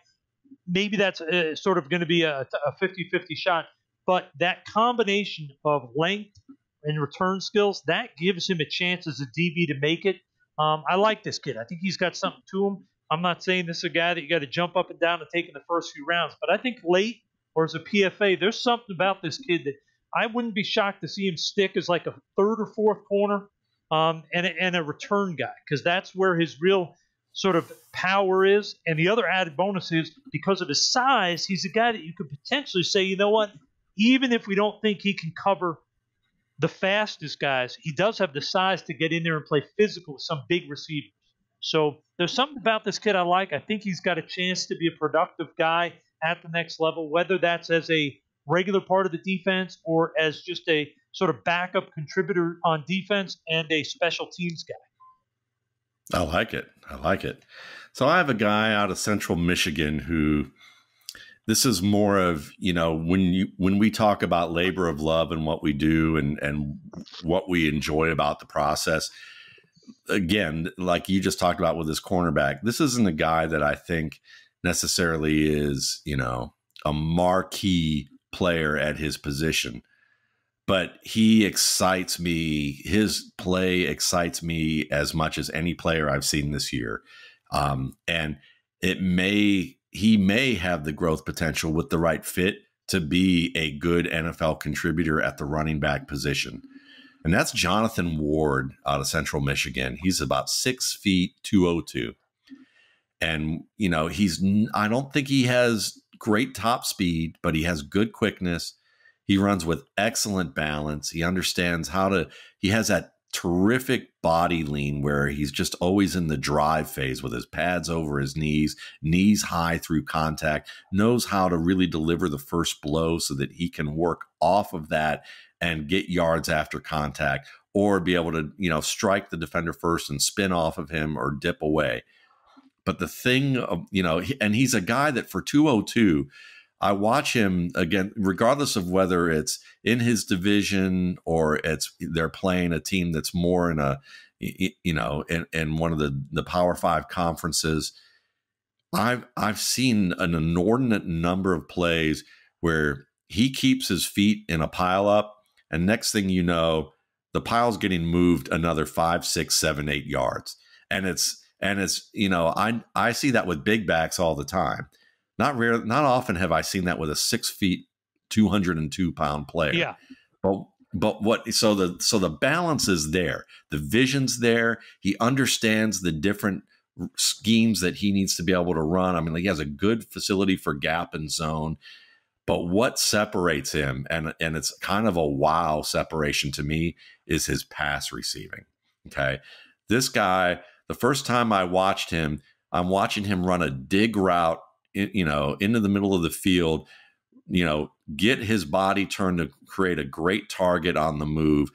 S2: maybe that's sort of going to be a 50-50 shot. But that combination of length and return skills, that gives him a chance as a DB to make it. I like this kid. I think he's got something to him. I'm not saying this is a guy that you got to jump up and down and take in the first few rounds, but I think late or as a PFA, there's something about this kid that I wouldn't be shocked to see him stick as like a 3rd or 4th corner and a return guy, because that's where his real sort of power is. And the other added bonus is because of his size, he's a guy that you could potentially say, you know what, even if we don't think he can cover the fastest guys, he does have the size to get in there and play physical with some big receivers. So there's something about this kid I like. I think he's got a chance to be a productive guy at the next level, whether that's as a regular part of the defense or as just a sort of backup contributor on defense and a special teams guy.
S1: I like it. I like it. So I have a guy out of Central Michigan who, this is more of, when we talk about labor of love and what we do and what we enjoy about the process. Again, like you just talked about with this cornerback, this isn't a guy that I think necessarily is, a marquee player at his position, but he excites me. His play excites me as much as any player I've seen this year. And he may have the growth potential with the right fit to be a good NFL contributor at the running back position. And that's Jonathan Ward out of Central Michigan. He's about 6 feet, 202. And, I don't think he has great top speed, but he has good quickness. He runs with excellent balance. He understands he has that terrific body lean where he's just always in the drive phase with his pads over his knees high through contact, knows how to really deliver the first blow so that he can work off of that and get yards after contact, or be able to, strike the defender first and spin off of him or dip away. But the thing, and he's a guy that for 202, I watch him again, regardless of whether it's in his division or they're playing a team that's more in in one of the Power 5 conferences. I've seen an inordinate number of plays where he keeps his feet in a pile up, and next thing you know, the pile's getting moved another 5, 6, 7, 8 yards. And it's I see that with big backs all the time. Not often have I seen that with a 6 feet, 202 pound player.
S2: Yeah.
S1: So the balance is there. The vision's there. He understands the different schemes that he needs to be able to run. I mean, he has a good facility for gap and zone. But what separates him, and it's kind of a wow separation to me, is his pass receiving. Okay. This guy, the first time I watched him, I'm watching him run a dig route, into the middle of the field, get his body turned to create a great target on the move,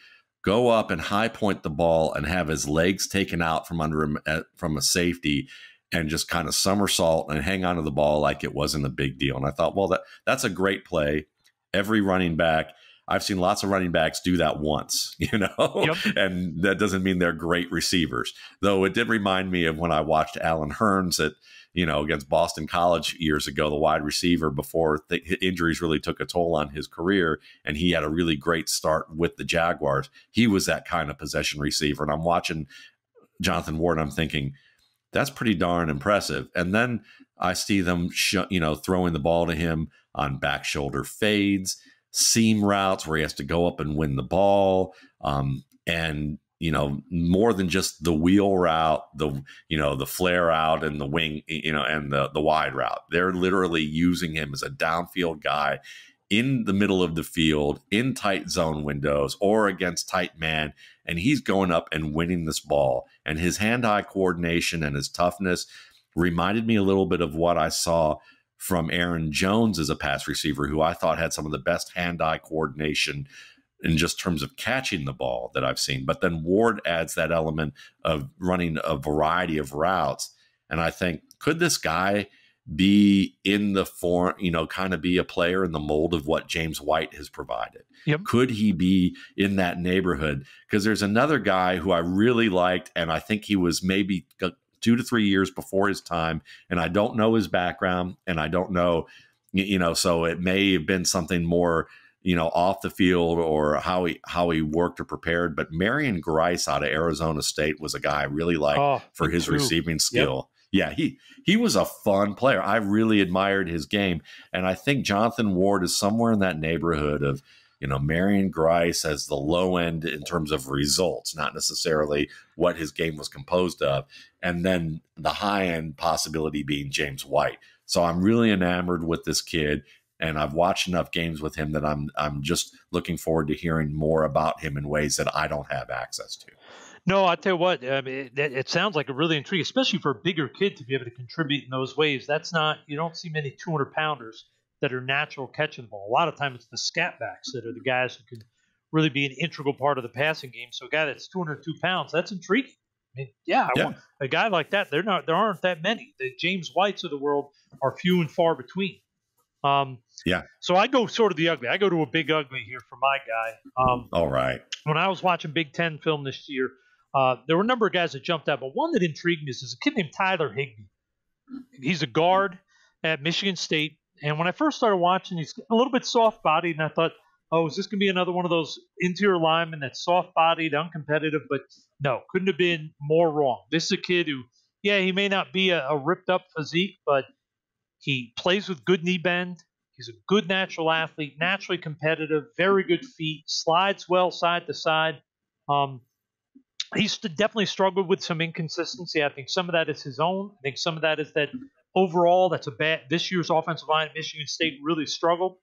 S1: go up and high point the ball and have his legs taken out from under him from a safety, and just kind of somersault and hang onto the ball like it wasn't a big deal. And I thought, well, that's a great play. Every running back, I've seen lots of running backs do that once, Yep. And that doesn't mean they're great receivers. Though it did remind me of when I watched Alan Hearns at, against Boston College years ago, the wide receiver, before injuries really took a toll on his career, and he had a really great start with the Jaguars. He was that kind of possession receiver. And I'm watching Jonathan Ward, and I'm thinking, that's pretty darn impressive. And then I see them, throwing the ball to him on back shoulder fades, seam routes where he has to go up and win the ball. And more than just the wheel route, the flare out and the wing, and the wide route. They're literally using him as a downfield guy in the middle of the field, in tight zone windows or against tight man. And he's going up and winning this ball. And his hand-eye coordination and his toughness reminded me a little bit of what I saw from Aaron Jones as a pass receiver, who I thought had some of the best hand-eye coordination in just terms of catching the ball that I've seen. But then Ward adds that element of running a variety of routes. And I think, could this guy be in the form, kind of be a player in the mold of what James White has provided?
S2: Yep.
S1: Could he be in that neighborhood? Because there's another guy who I really liked, and I think he was maybe 2 to 3 years before his time, and I don't know his background, and I don't know, so it may have been something more, off the field or how he worked or prepared. But Marion Grice out of Arizona State was a guy I really liked for his receiving skill. Yep. Yeah, he was a fun player. I really admired his game. And I think Jonathan Ward is somewhere in that neighborhood of, Marion Grice as the low end in terms of results, not necessarily what his game was composed of. And then the high end possibility being James White. So I'm really enamored with this kid. And I've watched enough games with him that I'm just looking forward to hearing more about him in ways that I don't have access to.
S2: No, I tell you what, I mean, it sounds like a really intriguing, especially for a bigger kid to be able to contribute in those ways. You don't see many 200-pounders that are natural catching the ball. A lot of times it's the scat backs that are the guys who can really be an integral part of the passing game. So a guy that's 202 pounds, that's intriguing. I mean, I want a guy like that. There aren't that many. The James Whites of the world are few and far between. So I go sort of the ugly. I go to a big ugly here for my guy.
S1: All right.
S2: When I was watching Big Ten film this year, there were a number of guys that jumped out, but one that intrigued me is a kid named Tyler Higbee. He's a guard at Michigan State. And when I first started watching, he's a little bit soft-bodied, and I thought, is this going to be another one of those interior linemen that's soft-bodied, uncompetitive? But no, couldn't have been more wrong. This is a kid who, he may not be a ripped-up physique, but he plays with good knee bend. He's a good natural athlete, naturally competitive, very good feet, slides well side to side. He's definitely struggled with some inconsistency. I think some of that is his own. I think some of that is that overall, this year's offensive line at Michigan State really struggled.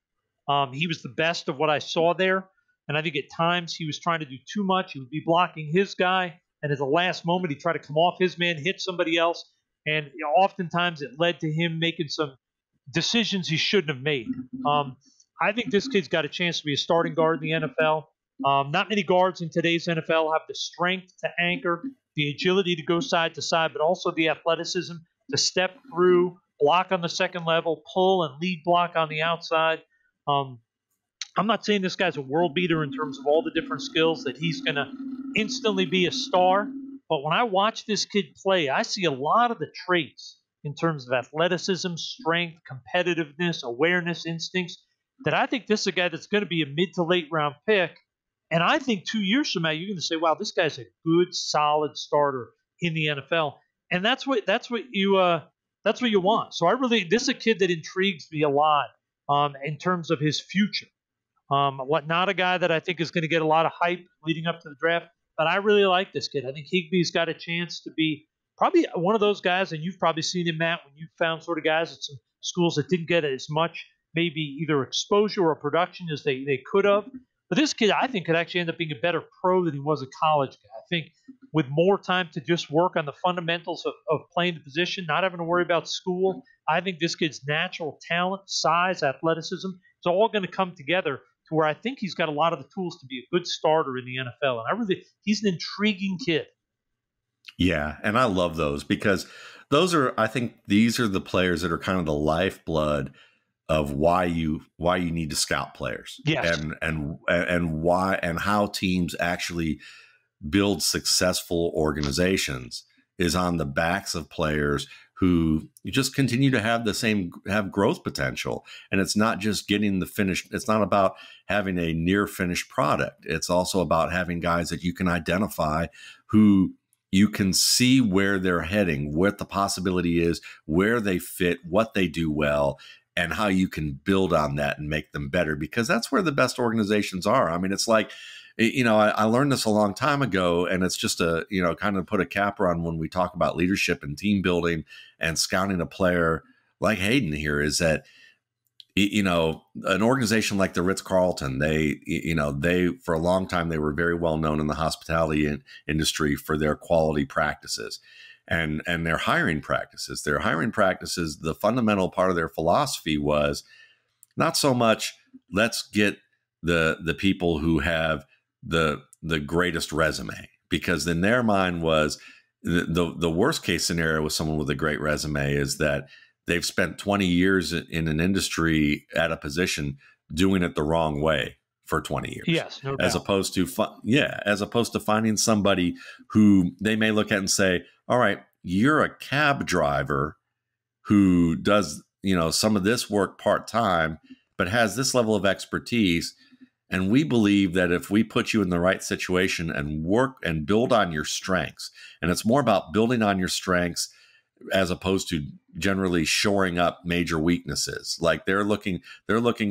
S2: He was the best of what I saw there. And I think at times he was trying to do too much. He would be blocking his guy. And at the last moment, he tried to come off his man, hit somebody else. And oftentimes it led to him making some decisions he shouldn't have made. I think this kid's got a chance to be a starting guard in the NFL. Not many guards in today's NFL have the strength to anchor, the agility to go side to side, but also the athleticism to step through, block on the second level, pull and lead block on the outside. I'm not saying this guy's a world beater in terms of all the different skills that he's going to instantly be a star. But when I watch this kid play, I see a lot of the traits in terms of athleticism, strength, competitiveness, awareness, instincts, that I think this is a guy that's going to be a mid to late round pick. And I think 2 years from now, you're going to say, wow, this guy's a good, solid starter in the NFL. And that's what you want. So this is a kid that intrigues me a lot in terms of his future. Not a guy that I think is going to get a lot of hype leading up to the draft, but I really like this kid. I think Higbee's got a chance to be probably one of those guys, and you've probably seen him, Matt, when you found sort of guys at some schools that didn't get as much maybe either exposure or production as they could have. But this kid, I think, could actually end up being a better pro than he was a college guy. I think with more time to just work on the fundamentals of playing the position, not having to worry about school, I think this kid's natural talent, size, athleticism, it's all going to come together to where I think he's got a lot of the tools to be a good starter in the NFL. And he's an intriguing kid.
S1: Yeah, and I love those because I think these are the players that are kind of the lifeblood of why you need to scout players.
S2: Yes.
S1: And why and how teams actually build successful organizations is on the backs of players who you just continue to have growth potential. And it's not just getting the finished. It's not about having a near finished product. It's also about having guys that you can identify, who you can see where they're heading, what the possibility is, where they fit, what they do well, and how you can build on that and make them better, because that's where the best organizations are. I mean, it's like, I learned this a long time ago, and it's just kind of put a capper on when we talk about leadership and team building and scouting a player like Hayden here, is that, an organization like the Ritz-Carlton, they for a long time, they were very well known in the hospitality industry for their quality practices and their hiring practices. Their hiring practices, the fundamental part of their philosophy was not so much let's get the people who have the greatest resume, because in their mind was the worst case scenario with someone with a great resume is that they've spent 20 years in an industry at a position doing it the wrong way for 20 years.
S2: Yes, no doubt.
S1: As opposed to finding somebody who they may look at and say, all right, you're a cab driver who does, some of this work part-time, but has this level of expertise. And we believe that if we put you in the right situation and work and build on your strengths, and it's more about building on your strengths as opposed to generally shoring up major weaknesses. Like they're looking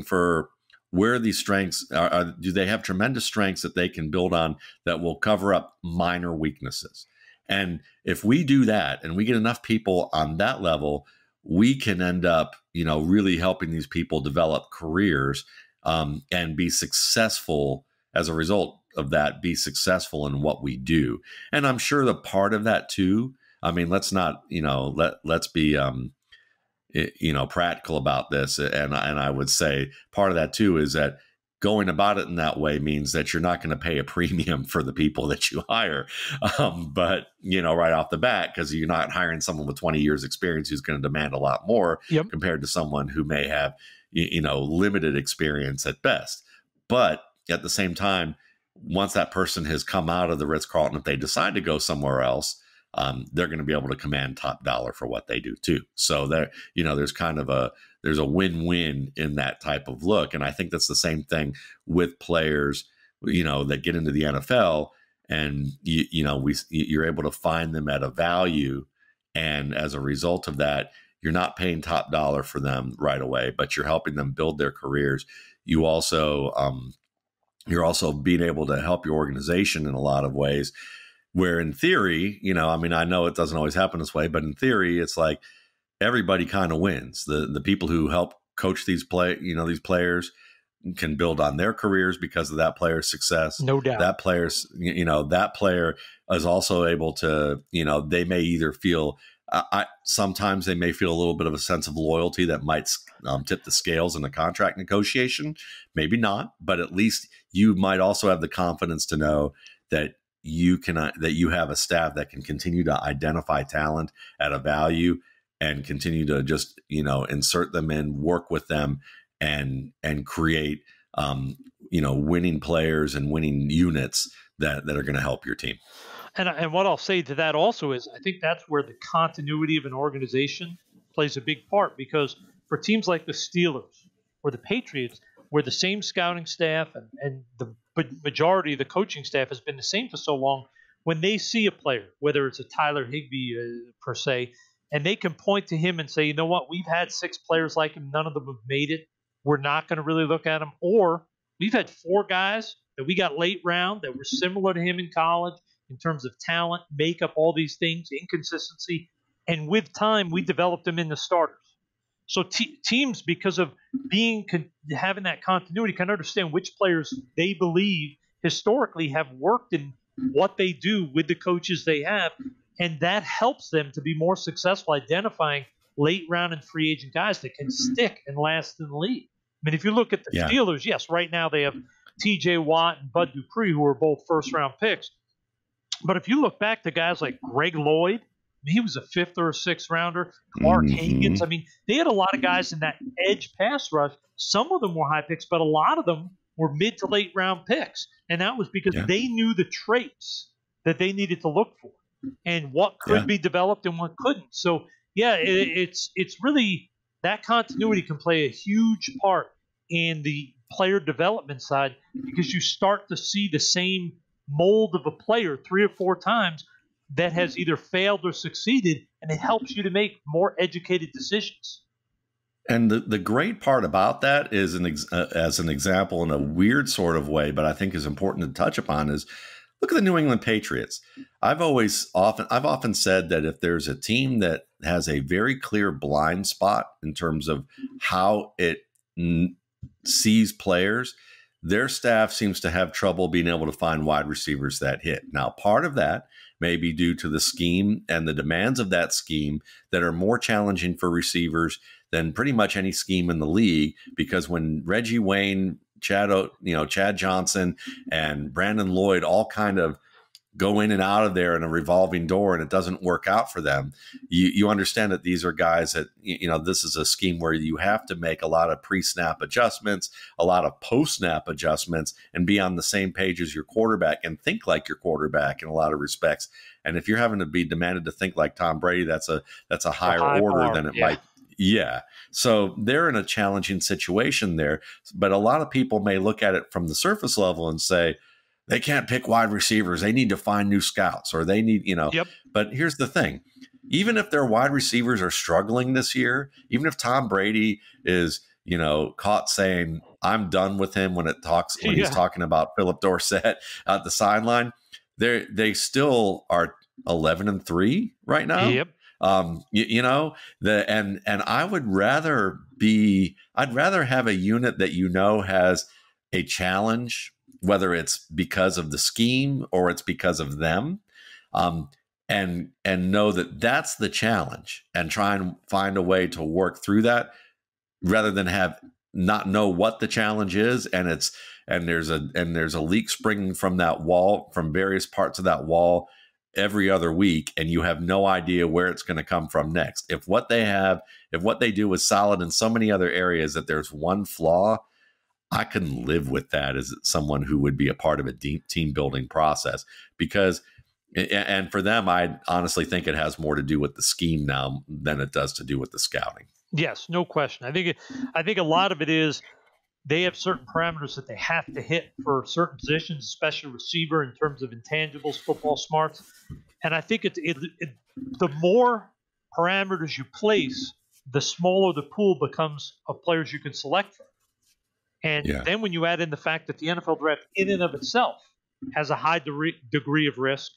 S1: for where these strengths are. Do they have tremendous strengths that they can build on that will cover up minor weaknesses? And if we do that and we get enough people on that level, we can end up, really helping these people develop careers and be successful as a result of that, be successful in what we do. And I'm sure the part of that too, I mean, let's not, let's be, practical about this. And I would say part of that too is that going about it in that way means that you're not going to pay a premium for the people that you hire. But, right off the bat, because you're not hiring someone with 20 years experience who's going to demand a lot more compared to someone who may have, limited experience at best. But at the same time, once that person has come out of the Ritz-Carlton, if they decide to go somewhere else, they're going to be able to command top dollar for what they do too. So there, there's kind of there's a win-win in that type of look. And I think that's the same thing with players, that get into the NFL, and you're able to find them at a value. And as a result of that, you're not paying top dollar for them right away, but you're helping them build their careers. You're also being able to help your organization in a lot of ways, where in theory, I know it doesn't always happen this way, but in theory, it's like everybody kind of wins. The people who help coach these players can build on their careers because of that player's success.
S2: No doubt.
S1: That that player is also able to, they may either feel, sometimes they may feel a little bit of a sense of loyalty that might tip the scales in a contract negotiation. Maybe not, but at least you might also have the confidence to know that you have a staff that can continue to identify talent at a value and continue to just, insert them in, work with them, and create, winning players and winning units that are going to help your team.
S2: And what I'll say to that also is, I think that's where the continuity of an organization plays a big part, because for teams like the Steelers or the Patriots, where the same scouting staff and the majority of the coaching staff has been the same for so long, when they see a player, whether it's a Tyler Higbee per se, and they can point to him and say, you know what, we've had 6 players like him, none of them have made it, we're not going to really look at him. Or we've had 4 guys that we got late round that were similar to him in college in terms of talent, makeup, all these things, inconsistency, and with time, we developed them into starters. So teams, because of having that continuity, can understand which players they believe historically have worked in what they do with the coaches they have, and that helps them to be more successful identifying late round and free agent guys that can stick and last in the league. I mean, if you look at the Steelers, yes, right now they have T.J. Watt and Bud Dupree, who are both first-round picks. But if you look back to guys like Greg Lloyd, he was a 5th or a 6th rounder. Clark Higgins. I mean, they had a lot of guys in that edge pass rush. Some of them were high picks, but a lot of them were mid to late round picks. And that was because they knew the traits that they needed to look for and what could be developed and what couldn't. So yeah, it's really that continuity can play a huge part in the player development side because you start to see the same mold of a player 3 or 4 times that has either failed or succeeded, and it helps you to make more educated decisions.
S1: And the great part about that is, as an example, in a weird sort of way, but I think is important to touch upon, is look at the New England Patriots. I've often said that if there's a team that has a very clear blind spot in terms of how it sees players, their staff seems to have trouble being able to find wide receivers that hit. Now, part of that may be due to the scheme and the demands of that scheme that are more challenging for receivers than pretty much any scheme in the league, because when Reggie Wayne, Chad Johnson, and Brandon Lloyd all kind of go in and out of there in a revolving door and it doesn't work out for them, you understand that these are guys that, this is a scheme where you have to make a lot of pre-snap adjustments, a lot of post-snap adjustments, and be on the same page as your quarterback and think like your quarterback in a lot of respects. And if you're having to be demanded to think like Tom Brady, that's a higher order than it might. Yeah. So they're in a challenging situation there. But a lot of people may look at it from the surface level and say, they can't pick wide receivers. They need to find new scouts, or they need,
S2: Yep.
S1: But here's the thing. Even if their wide receivers are struggling this year, even if Tom Brady is, caught saying, I'm done with him when he's talking about Philip Dorsett at the sideline, they still are 11-3 right now.
S2: Yep.
S1: And I'd rather have a unit that has a challenge, whether it's because of the scheme or it's because of them, and know that that's the challenge and try and find a way to work through that, rather than not know what the challenge is, and there's a leak springing from that wall, from various parts of that wall every other week, and you have no idea where it's going to come from next. If what they do is solid in so many other areas that there's one flaw, I can live with that as someone who would be a part of a team building process, and for them, I honestly think it has more to do with the scheme now than it does to do with the scouting.
S2: Yes, no question. I think a lot of it is they have certain parameters that they have to hit for certain positions, especially receiver, in terms of intangibles, football smarts. And I think the more parameters you place, the smaller the pool becomes of players you can select from. And then when you add in the fact that the NFL draft in and of itself has a high degree of risk,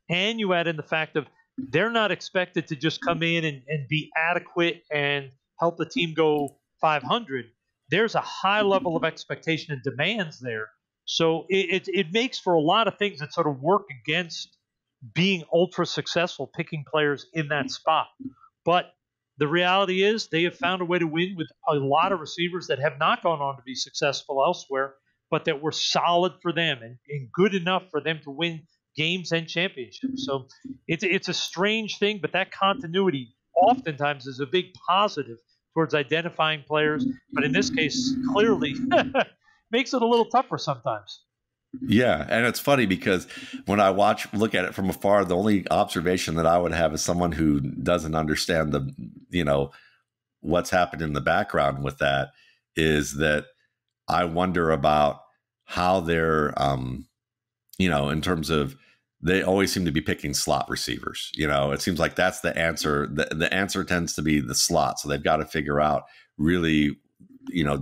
S2: and you add in the fact of they're not expected to just come in and be adequate and help the team go 500. There's a high level of expectation and demands there. So it makes for a lot of things that sort of work against being ultra successful picking players in that spot. But the reality is they have found a way to win with a lot of receivers that have not gone on to be successful elsewhere, but that were solid for them and good enough for them to win games and championships. So it's a strange thing, but that continuity oftentimes is a big positive towards identifying players. But in this case, clearly makes it a little tougher sometimes.
S1: Yeah, and it's funny because when I look at it from afar, the only observation that I would have as someone who doesn't understand what's happened in the background with that is that I wonder about how they're, in terms of, they always seem to be picking slot receivers. It seems like that's the answer. The answer tends to be the slot. So they've got to figure out really,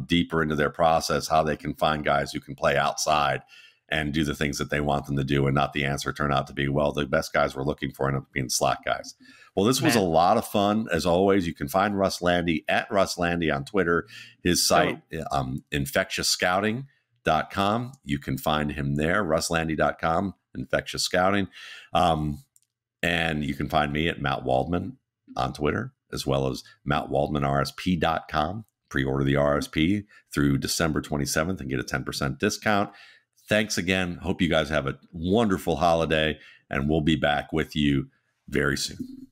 S1: deeper into their process how they can find guys who can play outside and do the things that they want them to do, and not the answer turn out to be, well, the best guys we're looking for end up being slot guys. Well, this was a lot of fun. As always, you can find Russ Lande at Russ Lande on Twitter. His site, infectiousscouting.com. You can find him there, russlande.com, Infectious Scouting. And you can find me at Matt Waldman on Twitter, as well as mattwaldmanrsp.com. Pre-order the RSP through December 27th and get a 10% discount. Thanks again. Hope you guys have a wonderful holiday, and we'll be back with you very soon.